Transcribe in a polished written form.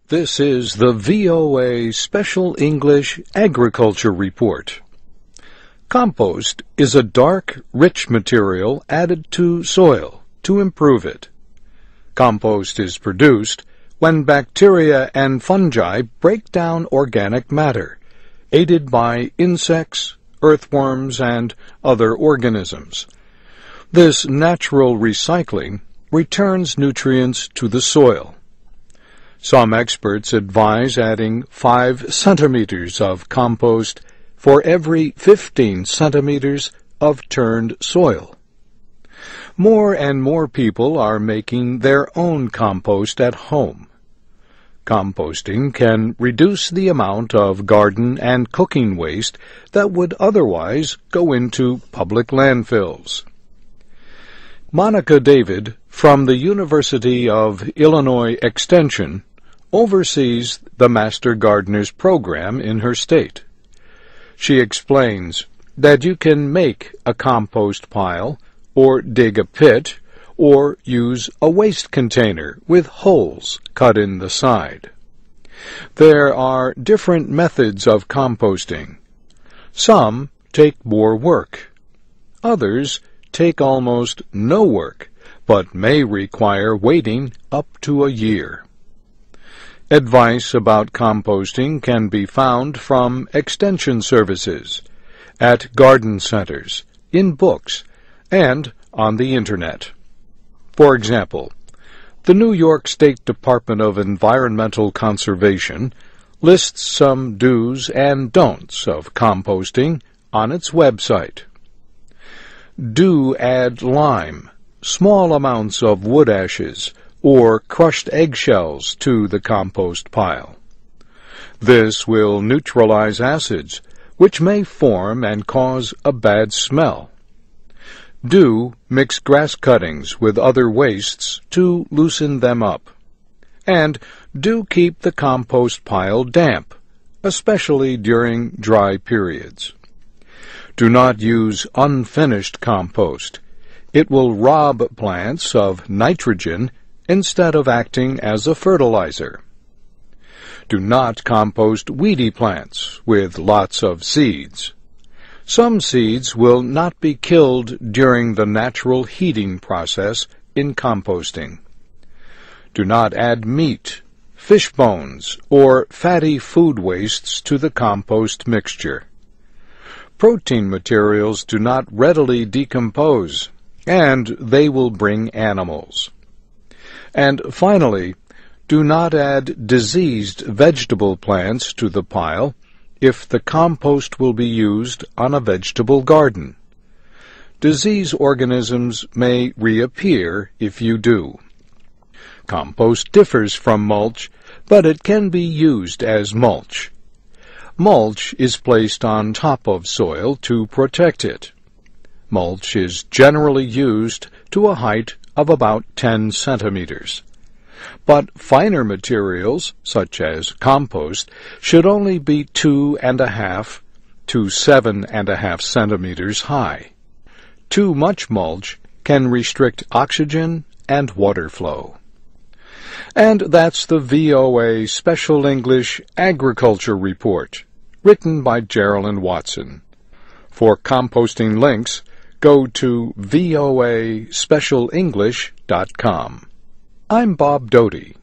This is the VOA Special English Agriculture Report. Compost is a dark, rich material added to soil to improve it. Compost is produced when bacteria and fungi break down organic matter, aided by insects, earthworms, and other organisms. This natural recycling returns nutrients to the soil. Some experts advise adding 5 centimeters of compost for every 15 centimeters of turned soil. More and more people are making their own compost at home. Composting can reduce the amount of garden and cooking waste that would otherwise go into public landfills. Monica David from the University of Illinois Extension oversees the Master Gardener's program in her state. She explains that you can make a compost pile, or dig a pit, or use a waste container with holes cut in the side. There are different methods of composting. Some take more work. Others take almost no work, but may require waiting up to a year. Advice about composting can be found from extension services, at garden centers, in books, and on the Internet. For example, the New York State Department of Environmental Conservation lists some do's and don'ts of composting on its website. Do add lime, small amounts of wood ashes, or crushed eggshells to the compost pile. This will neutralize acids, which may form and cause a bad smell. Do mix grass cuttings with other wastes to loosen them up. And do keep the compost pile damp, especially during dry periods. Do not use unfinished compost. It will rob plants of nitrogen instead of acting as a fertilizer. Do not compost weedy plants with lots of seeds. Some seeds will not be killed during the natural heating process in composting. Do not add meat, fish bones, or fatty food wastes to the compost mixture. Protein materials do not readily decompose, and they will bring animals. And finally, do not add diseased vegetable plants to the pile if the compost will be used on a vegetable garden. Disease organisms may reappear if you do. Compost differs from mulch, but it can be used as mulch. Mulch is placed on top of soil to protect it. Mulch is generally used to a height of about 10 centimeters. But finer materials, such as compost, should only be 2.5 to 7.5 centimeters high. Too much mulch can restrict oxygen and water flow. And that's the VOA Special English Agriculture Report, written by Geraldine Watson. For composting links, go to voaspecialenglish.com. I'm Bob Doty.